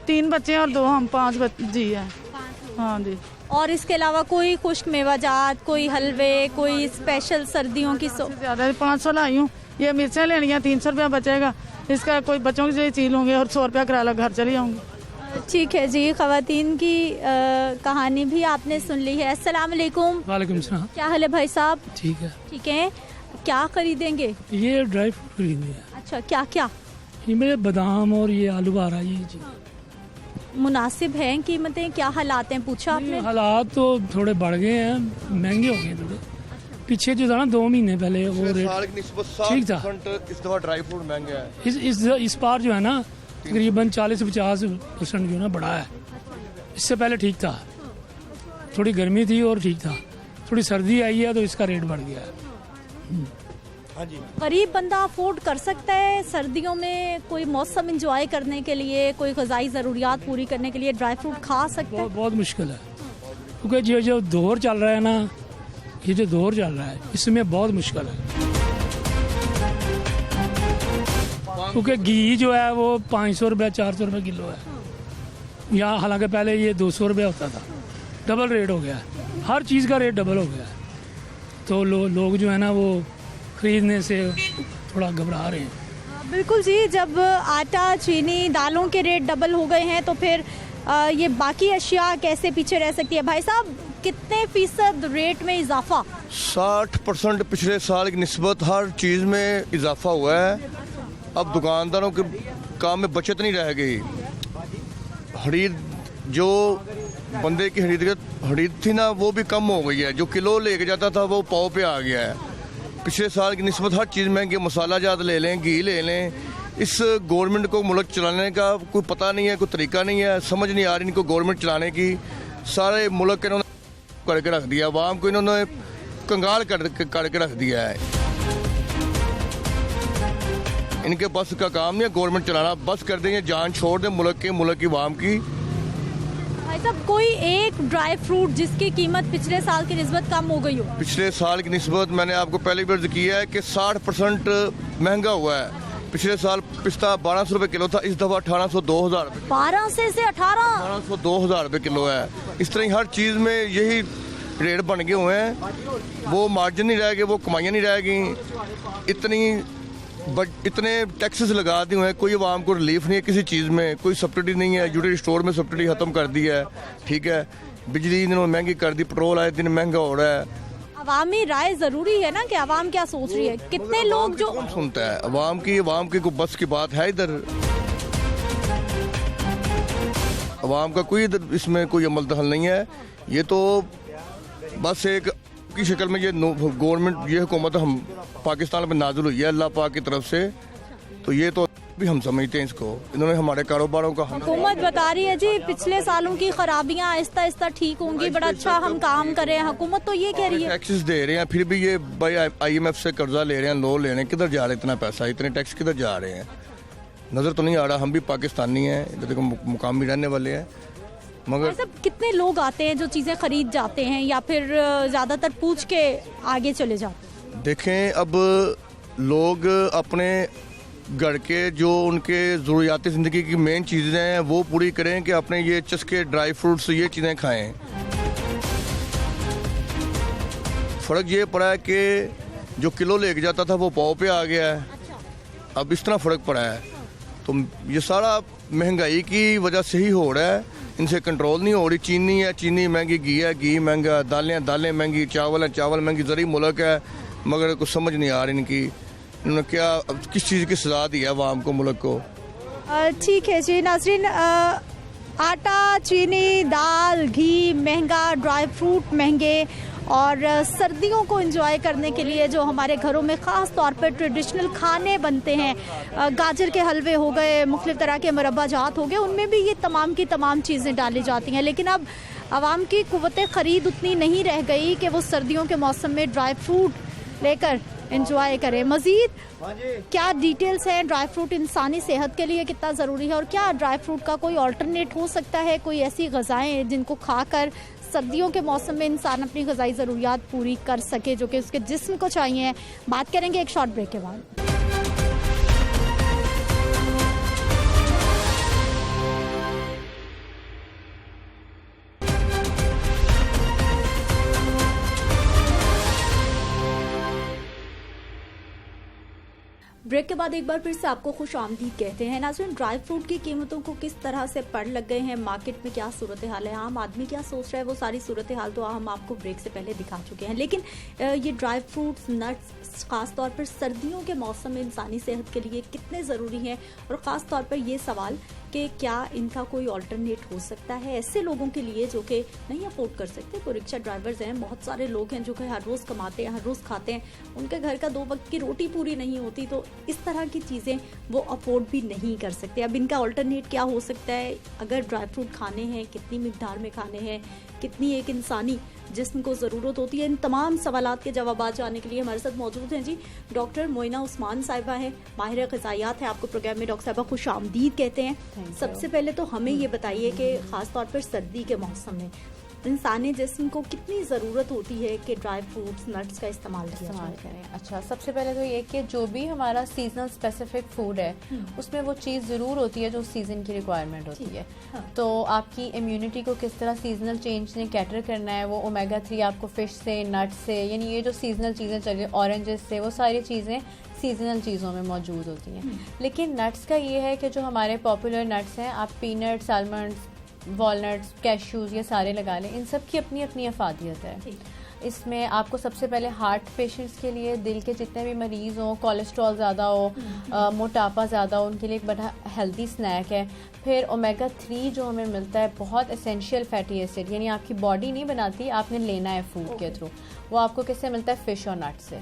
3 बच्चे और 2 हम, 5 जी हैं। हाँ जी। और इसके अलावा कोई खुश्क मेवाजात, कोई हलवे, कोई स्पेशल सर्दियों की ज़्यादा 500 लाई हूँ। ये मिर्चें लेनी है, 300 रुपया बचेगा। इसका कोई बच्चों की जो चीज लूँगी और 100 रुपया किराया घर चली जाऊँगी। ठीक है जी, खवातीन की कहानी भी आपने सुन ली है। अस्सलाम वालेकुम। वालेकुम सलाम। क्या हाल है भाई साहब? ठीक है। ठीक है, क्या खरीदेंगे? ये ड्राई फ्रूट खरीदनी है। अच्छा, क्या क्या? ये मेरे बादाम और ये आलू बुखारा, ये जी मुनासिब हैं कीमतें? क्या हालात हैं, पूछा आपने? हालात तो थोड़े बढ़ गए हैं, महंगे हो गए थोड़े। पीछे जो था ना 2 महीने पहले वो रेट ठीक था। इस दफा ड्राई फ्रूट महंगे हैं। इस बार जो है ना तकरीबन 40-50% जो है ना बढ़ा है। इससे पहले ठीक था, थोड़ी गर्मी थी और ठीक था। थोड़ी सर्दी आई है तो इसका रेट बढ़ गया है। हाँ जी। गरीब बंदा अफोर्ड कर सकता है सर्दियों में कोई मौसम एंजॉय करने के लिए, कोई ग़िज़ाई ज़रूरियात पूरी करने के लिए ड्राई फ्रूट खा सकता है? बहुत मुश्किल है, क्योंकि ये जो दौर चल रहा है ना, ये जो दौर चल रहा है इसमें बहुत मुश्किल है। क्योंकि घी जो है वो 500 रुपये 400 रुपये किलो है यहाँ, हालांकि पहले ये 200 रुपये होता था। डबल रेट हो गया है, हर चीज़ का रेट डबल हो गया है। तो लोग जो है ना वो खरीदने से थोड़ा घबरा रहे हैं। बिल्कुल जी, जब आटा, चीनी, दालों के रेट डबल हो गए हैं तो फिर ये बाकी अशिया कैसे पीछे रह सकती है? भाई साहब, कितने फीसद रेट में इजाफा? 60% पिछले साल की निस्बत हर चीज़ में इजाफा हुआ है। अब दुकानदारों के काम में बचत नहीं रह गई। खरीद जो बंदे की खरीद थी ना वो भी कम हो गई है। जो किलो लेके जाता था वो पाव पे आ गया है। पिछले साल की निस्बत हर चीज़ महंगी, मसाला जात ले लें, घी ले लें। इस गवर्नमेंट को मुल्क चलाने का कोई पता नहीं है, कोई तरीका नहीं है, समझ नहीं आ रही इनको गवर्नमेंट चलाने की। सारे मुल्क इन्होंने करके रख दिया, आवाम को इन्होंने कंगाल करके रख दिया है। इनके बस का काम नहीं है गवर्नमेंट चलाना, बस कर देंगे जान छोड़ दें मुल्क की आवाम की। भाई साहब, कोई एक ड्राई फ्रूट जिसकी कीमत पिछले साल की निस्बत कम हो गई हो? पिछले साल की निस्बत मैंने आपको पहले भी अर्ज किया है कि 60% महंगा हुआ है। पिछले साल पिस्ता 1200 रुपये किलो था, इस दफा 1800 2000 रुपये। 1200 से 1800 2000 रुपये किलो है। इस तरह हर चीज़ में यही रेट बन गए हुए हैं। वो मार्जिन नहीं रहेगी, वो कमाइयाँ नहीं रहेगी। इतने टैक्सेस लगा दिए हुए हैं, कोई आवाम को रिलीफ नहीं है किसी चीज़ में, कोई सब्सिडी नहीं है। यूटिलिटी स्टोर में सब्सिडी ख़त्म कर दी है, ठीक है। बिजली इन्होंने महंगी कर दी, पेट्रोल आए दिन महंगा हो रहा है। अवामी राय जरूरी है ना कि अवाम क्या सोच रही है। कितने लोग जो कौन सुनता है अवाम की कोई बस की बात है इधर? अवाम का कोई इधर इसमें कोई अमल दखल नहीं है। ये तो बस एक की शक्ल में ये गवर्नमेंट, ये हुकूमत हम पाकिस्तान में नाजुल हुई है अल्लाह पाक की तरफ से। तो ये तो भी हम समझते हैं इसको, इन्होंने हमारे कारोबारों का। हुकूमत बता रही है जी पिछले सालों की खराबियां आहिस्ता आहिस्ता ठीक होंगी, बड़ा अच्छा हम काम कर रहे हैं। हुकूमत तो ये कह रही है। टैक्सेस दे रहे हैं, फिर भी ये भाई IMF से कर्जा ले रहे हैं, लोन ले रहे हैं। किधर जा रहे हैं इतना पैसा, इतने टैक्स किधर जा रहे हैं? नज़र तो नहीं आ रहा। हम भी पाकिस्तानी हैं, इधर के मुकामी रहने वाले हैं, मगर सब कितने लोग आते हैं जो चीज़ें खरीद जाते हैं या फिर ज़्यादातर पूछ के आगे चले जाते हैं? देखें, अब लोग अपने घर के जो उनके ज़रूरियाती ज़िंदगी की मेन चीज़ें हैं वो पूरी करें कि अपने ये चस्के ड्राई फ्रूट्स ये चीज़ें खाएं। फ़र्क ये पड़ा है कि जो किलो लेके जाता था वो पाव पे आ गया है। अब इस तरह फ़र्क पड़ा है। तो ये सारा महंगाई की वजह से ही हो रहा है, इनसे कंट्रोल नहीं हो रही। चीनी है, चीनी महंगी, घी महंगा, दालें महंगी, चावल महंगी। ज़री मुल्क है मगर कुछ समझ नहीं आ रही इनकी, इन्होंने क्या किस चीज़ की सजा दी है आवाम को, मुल्क को। ठीक है जी नाज़रीन, आटा, चीनी, दाल, घी महंगा, ड्राई फ्रूट महंगे और सर्दियों को एंजॉय करने के लिए जो हमारे घरों में ख़ास तौर पर ट्रेडिशनल खाने बनते हैं, गाजर के हलवे हो गए, मुख्तलिफ तरह के मुरब्बा जात हो गए, उनमें भी ये तमाम की तमाम चीज़ें डाली जाती हैं। लेकिन अब आवाम की कुव्वत ख़रीद उतनी नहीं रह गई कि वो सर्दियों के मौसम में ड्राई फ्रूट लेकर एंजॉय करें। मज़ीद क्या डिटेल्स हैं, ड्राई फ्रूट इंसानी सेहत के लिए कितना ज़रूरी है और क्या ड्राई फ्रूट का कोई ऑल्टरनेट हो सकता है, कोई ऐसी ग़िज़ाएँ जिनको खाकर सर्दियों के मौसम में इंसान अपनी ग़िज़ाई ज़रूरियात पूरी कर सके जो कि उसके जिस्म को चाहिए? बात करेंगे एक शॉर्ट ब्रेक के बाद। ब्रेक के बाद एक बार फिर से आपको खुश आमदीद कहते हैं। नाज़रीन, ड्राई फ्रूट की कीमतों को किस तरह से पड़ लग गए हैं, मार्केट में क्या सूरत हाल है, आम आदमी क्या सोच रहा है, वो सारी सूरत हाल तो हम आपको ब्रेक से पहले दिखा चुके हैं। लेकिन ये ड्राई फ्रूट्स, नट्स ख़ास तौर पर सर्दियों के मौसम में इंसानी सेहत के लिए कितने ज़रूरी हैं, और ख़ास तौर पर ये सवाल कि क्या इनका कोई ऑल्टरनेट हो सकता है ऐसे लोगों के लिए जो कि नहीं अफोर्ड कर सकते। तो रिक्शा ड्राइवर्स हैं, बहुत सारे लोग हैं जो कि हर रोज़ कमाते हैं, हर रोज़ खाते हैं, उनके घर का 2 वक्त की रोटी पूरी नहीं होती, तो इस तरह की चीज़ें वो अफोर्ड भी नहीं कर सकते। अब इनका ऑल्टरनेट क्या हो सकता है, अगर ड्राई फ्रूट खाने हैं कितनी मिकदार में खाने हैं, कितनी एक इंसानी जिस्म को ज़रूरत होती है, इन तमाम सवालात के जवाब जानने के लिए हमारे साथ मौजूद हैं जी डॉक्टर मोइना उस्मान साहिबा हैं, माहिर ग़िज़ायात है। आपको प्रोग्राम में डॉक्टर साहिबा खुश आमदीद कहते हैं। सबसे पहले तो हमें ये बताइए कि ख़ास तौर पर सर्दी के मौसम में इंसानी जिस्म को कितनी ज़रूरत होती है कि ड्राई फ्रूट्स, नट्स का इस्तेमाल करें। अच्छा, सबसे पहले तो ये कि जो भी हमारा सीजनल स्पेसिफिक फूड है उसमें वो चीज़ ज़रूर होती है जो सीज़न की रिक्वायरमेंट होती है। तो आपकी इम्यूनिटी को किस तरह सीजनल चेंज ने कैटर करना है, वो ओमेगा 3 आपको फ़िश से, नट्स से, यानी ये जो सीजनल चीज़ें चल रही है, ऑरेंजेस से, वो सारी चीज़ें सीजनल चीज़ों में मौजूद होती हैं। लेकिन नट्स का ये है कि जो हमारे पॉपुलर नट्स हैं, आप पीनट्स, आलमंड्स, वॉलनट्स, कैश्यूज़, ये सारे लगा लें, इन सब की अपनी अपनी अफादियत है। इसमें आपको सबसे पहले हार्ट पेशेंट्स के लिए, दिल के जितने भी मरीज़ हों, कोलेस्ट्रॉल ज़्यादा हो, मोटापा ज़्यादा हो, उनके लिए एक बड़ा हेल्दी स्नैक है। फिर ओमेगा 3 जो हमें मिलता है, बहुत एसेंशियल फैटी एसिड, यानी आपकी बॉडी नहीं बनाती, आपने लेना है फूड के थ्रू, वो आपको किससे मिलता है, फ़िश और नट से।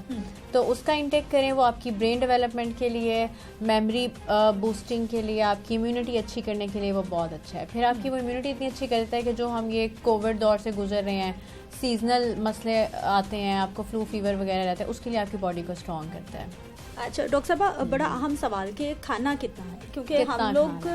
तो उसका इंटेक करें, वो आपकी ब्रेन डेवलपमेंट के लिए, मेमोरी बूस्टिंग के लिए, आपकी इम्यूनिटी अच्छी करने के लिए वो बहुत अच्छा है। फिर आपकी वो इम्यूनिटी इतनी अच्छी करता है कि जो हम ये कोविड दौर से गुजर रहे हैं, सीजनल मसले आते हैं, आपको फ्लू फीवर वगैरह रहता है, उसके लिए आपकी बॉडी को स्ट्रॉन्ग करता है। अच्छा डॉक्टर साहब, बड़ा अहम सवाल कि खाना कितना है, क्योंकि हम लोग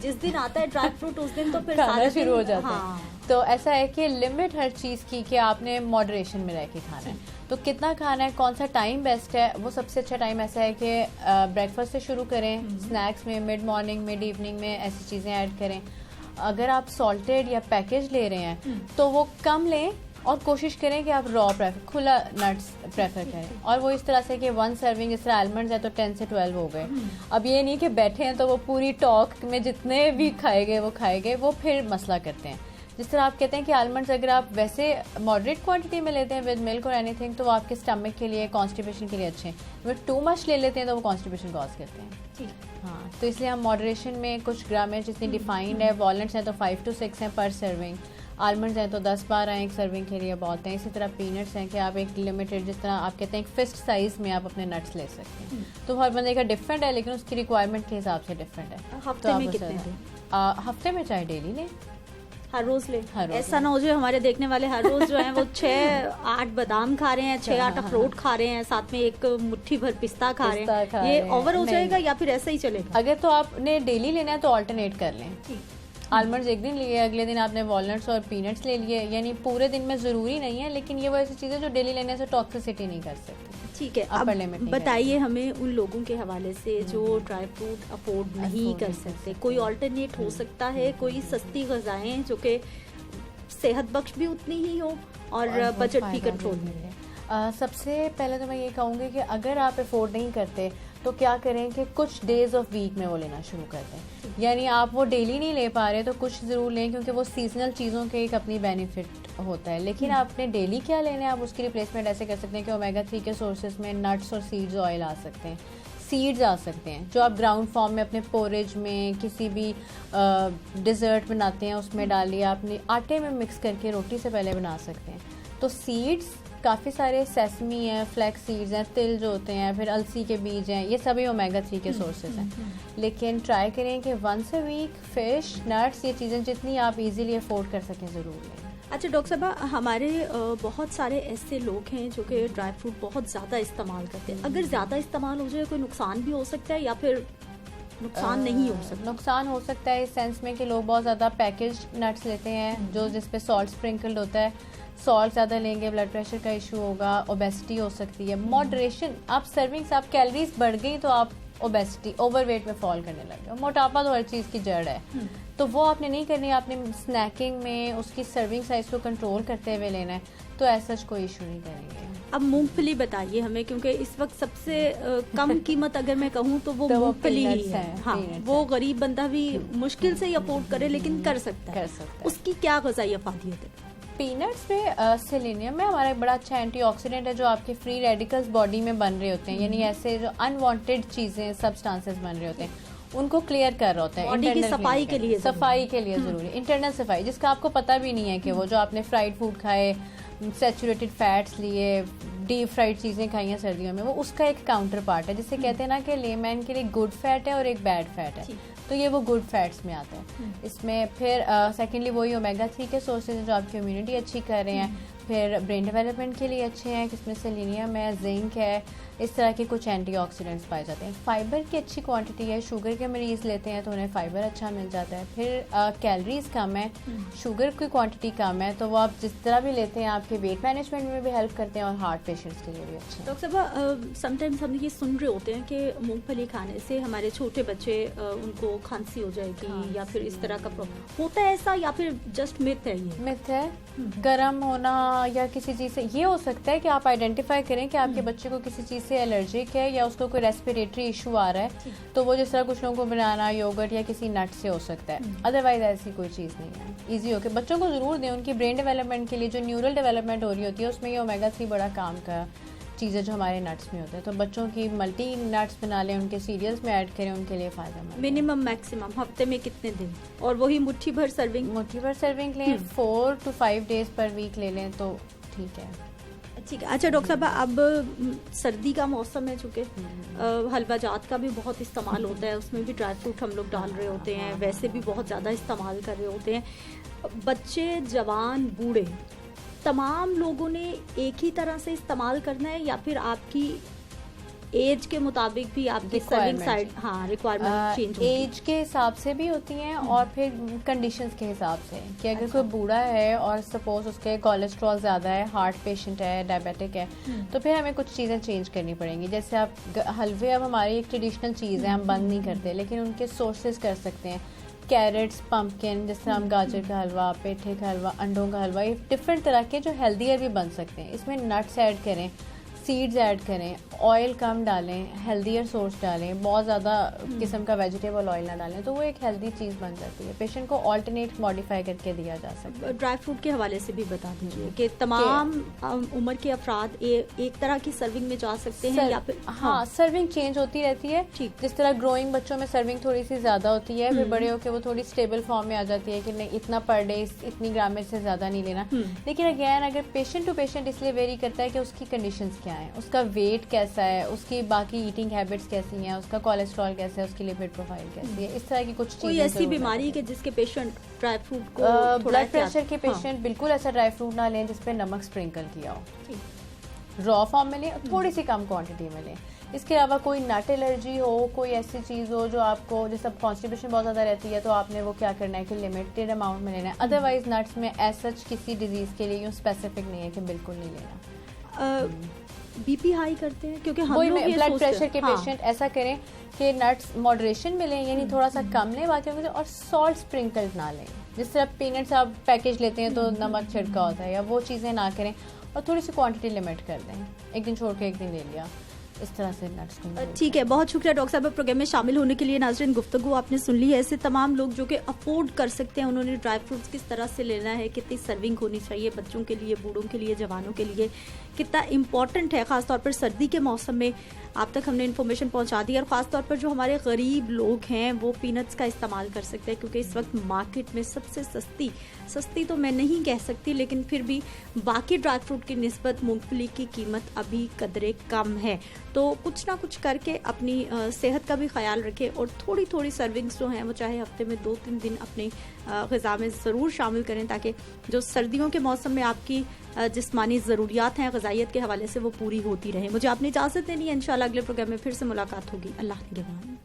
जिस दिन आता है ड्राई फ्रूट उस दिन तो फिर खाना शुरू हो जाता है। तो ऐसा है कि लिमिट हर चीज़ की कि आपने मॉडरेशन में रह के खाना है। तो कितना खाना है, कौन सा टाइम बेस्ट है, वो सबसे अच्छा टाइम ऐसा है कि ब्रेकफास्ट से शुरू करें, स्नैक्स में, मिड मॉर्निंग, मिड इवनिंग में ऐसी चीज़ें ऐड करें। अगर आप सॉल्टेड या पैकेज ले रहे हैं तो वो कम लें और कोशिश करें कि आप रॉ खुला नट्स प्रेफर करें। और वो इस तरह से कि 1 सर्विंग, जिस तरह आलमंड्स है तो 10 से 12 हो गए। अब ये नहीं कि बैठे हैं तो वो पूरी टॉक में जितने भी खाए गए वो फिर मसला करते हैं। जिस तरह आप कहते हैं कि आलमंड्स अगर आप वैसे मॉडरेट क्वांटिटी में लेते हैं विद मिल्क और एनीथिंग, तो वो आपके स्टमक के लिए, कॉन्स्टिपेशन के लिए अच्छे हैं। अगर टू मच ले लेते हैं तो वो कॉन्स्टिपेशन कॉज करते हैं। हाँ, तो इसलिए हम मॉडरेशन में कुछ ग्रामेज जितनी डिफाइंड है, वॉलनट्स हैं तो 5 to 6 हैं पर सर्विंग, आलमंड्स हैं तो 10-12 हैं एक सर्विंग के लिए बहुत हैं। इसी तरह पीनट्स हैं कि आप एक लिमिटेड, जिस तरह आप कहते हैं एक फिक्स्ड साइज़ में आप अपने नट्स ले सकते हैं। तो हर बंदे का डिफरेंट है, लेकिन उसकी रिक्वायरमेंट के हिसाब से डिफरेंट है। हफ्ते में कितने दिन? हफ्ते में चाहे डेली लें, हर रोज ले। ऐसा ना हो जाए हमारे देखने वाले हर रोज जो है वो 6-8 बादाम खा रहे हैं, 6-8 अखरोट खा रहे हैं, साथ में एक मुट्ठी भर पिस्ता खा रहे हैं, ये ओवर हो जाएगा या फिर ऐसा ही चलेगा? अगर तो आपने डेली लेना है तो ऑल्टरनेट कर लें। आलमंड्स एक दिन लिए, अगले दिन आपने वॉलनट्स और पीनट्स ले लिए, यानी पूरे दिन में ज़रूरी नहीं है, लेकिन ये वो ऐसी चीज़ें जो डेली लेने से टॉक्सिसिटी नहीं कर सकती। ठीक है, अब बताइए हमें उन लोगों के हवाले से जो ड्राई फ्रूट अफोर्ड नहीं कर सकते, कोई ऑल्टरनेट हो सकता है, कोई सस्ती ग़िज़ाएं जो कि सेहत बख्श भी उतनी ही हो और बजट भी कंट्रोल में रहे? सबसे पहले तो मैं ये कहूँगी कि अगर आप अफोर्ड नहीं करते तो क्या करें कि कुछ डेज़ ऑफ वीक में वो लेना शुरू कर दें। यानी आप वो डेली नहीं ले पा रहे तो कुछ ज़रूर लें, क्योंकि वो सीजनल चीज़ों के एक अपनी बेनिफिट होता है। लेकिन आपने डेली क्या लेना है, आप उसकी रिप्लेसमेंट ऐसे कर सकते हैं कि ओमेगा 3 के सोर्सेज में नट्स और सीड्स ऑयल आ सकते हैं, सीड्स आ सकते हैं जो आप ग्राउंड फॉर्म में अपने पोरेज में, किसी भी डिज़र्ट बनाते हैं उसमें डालिए, आपने आटे में मिक्स करके रोटी से पहले बना सकते हैं। तो सीड्स काफ़ी सारे, सेसमी है, फ्लैक्स सीड्स हैं, तिल जो होते हैं, फिर अलसी के बीज हैं, ये सभी ओमेगा 3 के सोर्सेज हैं। लेकिन ट्राई करें कि once a week fish, nuts, ये चीज़ें जितनी आप इजीली अफोर्ड कर सकें ज़रूर लें। अच्छा डॉक्टर साहब, हमारे बहुत सारे ऐसे लोग हैं जो कि ड्राई फ्रूट बहुत ज़्यादा इस्तेमाल करते हैं। अगर ज़्यादा इस्तेमाल हो जाए कोई नुकसान भी हो सकता है या फिर नुकसान नहीं हो सकता? नुकसान हो सकता है इस सेंस में कि लोग बहुत ज़्यादा पैकेज नट्स लेते हैं जो जिस पे सॉल्ट स्प्रिंकल्ड होता है। सॉल्ट ज़्यादा लेंगे, ब्लड प्रेशर का इशू होगा, ओबेसिटी हो सकती है। मॉडरेशन, आप सर्विंग्स, आप कैलोरीज बढ़ गई तो आप ओबेसिटी, ओवरवेट में फॉल करने लगे। मोटापा तो हर चीज़ की जड़ है, तो वो आपने नहीं करनी। आपने स्नैकिंग में उसकी सर्विंग साइज को कंट्रोल करते हुए लेना है, तो ऐसा कोई इशू नहीं करेंगे। अब मूंगफली बताइए हमें, क्योंकि इस वक्त सबसे कम कीमत अगर मैं कहूँ तो वो मूंगफली ही है। हाँ, वो गरीब बंदा भी मुश्किल से ही अफोर्ड करे लेकिन कर सकता है। उसकी क्या ग़िज़ाई अफादियत है? पीनट्स में सेलेनियम है, हमारा एक बड़ा अच्छा एंटीऑक्सीडेंट है जो आपके फ्री रेडिकल्स बॉडी में बन रहे होते हैं, यानी ऐसे जो अनवांटेड चीज़ें सब्सटेंसेस बन रहे होते हैं उनको क्लियर कर रहा होता है। बॉडी की सफाई के लिए ज़रूरी, इंटरनल सफाई, जिसका आपको पता भी नहीं है कि वो जो आपने फ्राइड फूड खाए, सैचुरेटेड फैट्स लिए, डीप फ्राइड चीज़ें खाई हैं सर्दियों में, वो उसका एक काउंटर पार्ट है, जिसे कहते हैं ना कि लेमैन के लिए गुड फैट है और एक बैड फैट है, तो ये वो गुड फैट्स में आता है। इसमें फिर सेकेंडली वही ओमेगा 3 के सोर्सेज हैं जो आपकी इम्यूनिटी अच्छी कर रहे हैं, फिर ब्रेन डेवलपमेंट के लिए अच्छे हैं, जिसमें सेलेनियम है, जिंक है, इस तरह के कुछ एंटीऑक्सीडेंट्स पाए जाते हैं। फाइबर की अच्छी क्वांटिटी है, शुगर के मरीज़ लेते हैं तो उन्हें फाइबर अच्छा मिल जाता है। फिर कैलोरीज कम है, शुगर की क्वांटिटी कम है, तो वो आप जिस तरह भी लेते हैं आपके वेट मैनेजमेंट में भी हेल्प करते हैं और हार्ट पेशेंट्स के लिए भी अच्छे हैं। डॉक्टर साहब, समटाइम्स हम ये सुन रहे होते हैं कि मूंगफली खाने से हमारे छोटे बच्चे उनको खांसी हो जाएगी या फिर इस तरह का प्रॉब्लम होता है, ऐसा या फिर जस्ट मिथ है? ये मिथ है। गर्म होना या किसी चीज़ से ये हो सकता है कि आप आइडेंटिफाई करें कि आपके बच्चे को किसी चीज़ से एलर्जिक है या उसको कोई रेस्पिरेटरी इशू आ रहा है, तो वो जिस तरह कुछ लोगों को बनाना, योगर्ट या किसी नट से हो सकता है। अदरवाइज ऐसी कोई चीज़ नहीं है। ईजी होकर बच्चों को ज़रूर दें, उनकी ब्रेन डेवलपमेंट के लिए जो न्यूरल डेवलपमेंट हो रही होती है उसमें ये ओमेगा 3 बड़ा काम का चीज़ें जो हमारे नट्स में होते हैं, तो बच्चों की मल्टी नट्स बना लें, उनके सीरियल्स में ऐड करें, उनके लिए फ़ायदेमंद। मिनिमम मैक्सिमम हफ्ते में कितने दिन? और वही मुट्ठी भर सर्विंग लें, 4 to 5 डेज पर वीक ले लें तो ठीक है। ठीक है। अच्छा डॉक्टर साहब, अब सर्दी का मौसम है, चूँकि हलवा जात का भी बहुत इस्तेमाल होता है, उसमें भी ड्राई फ्रूट हम लोग डाल रहे होते हैं, वैसे भी बहुत ज़्यादा इस्तेमाल कर रहे होते हैं। बच्चे, जवान, बूढ़े, तमाम लोगों ने एक ही तरह से इस्तेमाल करना है या फिर आपकी एज के मुताबिक भी आपकी सर्विंग साइड रिक्वायरमेंट चेंज होती है? एज के हिसाब से भी होती हैं और फिर कंडीशंस के हिसाब से कि अगर कोई बूढ़ा है और सपोज उसके कोलेस्ट्रॉल ज़्यादा है, हार्ट पेशेंट है, डायबिटिक है, तो फिर हमें कुछ चीज़ें चेंज करनी पड़ेंगी। जैसे आप हलवे, अब हमारी एक ट्रेडिशनल चीज़ है, हम बंद नहीं करते, लेकिन उनके सोर्सेज कर सकते हैं। कैरेट्स, पम्पकिन, जिस तरह हम गाजर का हलवा, पेठे का हलवा, अंडों का हलवा, ये डिफरेंट तरह के जो हेल्दियर भी बन सकते हैं। इसमें नट्स ऐड करें, सीड्स ऐड करें, ऑयल कम डालें, हेल्दियर सोर्स डालें, बहुत ज़्यादा किस्म का वेजिटेबल ऑयल ना डालें, तो वो एक हेल्दी चीज़ बन जाती है। पेशेंट को ऑल्टरनेट मॉडिफाई करके दिया जा सकता है। ड्राई फ्रूट के हवाले से भी बता दीजिए कि तमाम उम्र के अफराद एक तरह की सर्विंग में जा सकते हैं या फिर? हाँ, सर्विंग चेंज होती रहती है। जिस तरह ग्रोइंग बच्चों में सर्विंग थोड़ी सी ज़्यादा होती है, फिर बड़े होकर वो थोड़ी स्टेबल फॉर्म में आ जाती है कि नहीं, इतना पर डे, इतनी ग्रामेज से ज़्यादा नहीं लेना। लेकिन अगैन अगर पेशेंट टू पेशेंट इसलिए वेरी करता है कि उसकी कंडीशंस क्या है, उसका वेट कैसा है, उसकी बाकी ईटिंग हैबिट्स कैसी हैं, उसका कोलेस्ट्रॉल कैसा है, उसकी लिपिड प्रोफाइल कैसी है, इस तरह की कुछ चीजें। कोई ऐसी बीमारी के जिसके पेशेंट ड्राई फ्रूट को, ब्लड प्रेशर के पेशेंट बिल्कुल ऐसा ड्राई फ्रूट ना लें जिसपे नमक स्प्रिंकल किया हो, रॉ फॉर्म में लें, थोड़ी सी कम क्वांटिटी में लें। इसके अलावा कोई नट एलर्जी हो, कोई ऐसी चीज़ हो जो आपको, जैसे कॉन्स्टिपेशन बहुत ज़्यादा रहती है, तो आपने वो क्या करना है कि लिमिटेड अमाउंट में लेना है। अदरवाइज नट्स में एज सच किसी डिजीज़ के लिए यूँ स्पेसिफिक नहीं है कि बिल्कुल नहीं लेना। बीपी हाई करते हैं, क्योंकि हम लोग ब्लड प्रेशर के पेशेंट ऐसा करें कि नट्स मॉडरेशन में लें, यानी थोड़ा सा कम लें बाकी, और सॉल्ट स्प्रिंकल ना लें। जिस तरह पीनट्स आप पैकेज लेते हैं तो नमक छिड़का होता है, या वो चीज़ें ना करें, और थोड़ी सी क्वांटिटी लिमिट कर दें, एक दिन छोड़ के एक दिन ले लिया, इस तरह से नट्स को। ठीक है, बहुत शुक्रिया डॉक्टर साहब प्रोग्राम में शामिल होने के लिए। नाज़रीन, गुफ्तगू आपने सुन ली है। ऐसे तमाम लोग जो कि अफोर्ड कर सकते हैं, उन्होंने ड्राई फ्रूट्स किस तरह से लेना है, कितनी सर्विंग होनी चाहिए बच्चों के लिए, बूढ़ों के लिए, जवानों के लिए, कितना इम्पॉर्टेंट है ख़ासतौर पर सर्दी के मौसम में, आप तक हमने इन्फॉर्मेशन पहुंचा दी। और ख़ासतौर पर जो हमारे गरीब लोग हैं वो पीनट्स का इस्तेमाल कर सकते हैं, क्योंकि इस वक्त मार्केट में सबसे सस्ती तो मैं नहीं कह सकती, लेकिन फिर भी बाकी ड्राई फ्रूट की निस्बत मूंगफली की कीमत अभी कदरे कम है। तो कुछ ना कुछ करके अपनी सेहत का भी ख्याल रखें, और थोड़ी थोड़ी सर्विंग्स जो हैं वो चाहे हफ्ते में 2-3 दिन अपनी ग़िज़ा में ज़रूर शामिल करें, ताकि जो सर्दियों के मौसम में आपकी जिस्मानी ज़रूरियात हैं ग़िज़ाइयत के हवाले से वो पूरी होती रहे। मुझे आपने इजाज़त देनी है, इंशाल्लाह अगले प्रोग्राम में फिर से मुलाकात होगी। अल्लाह निगहबान।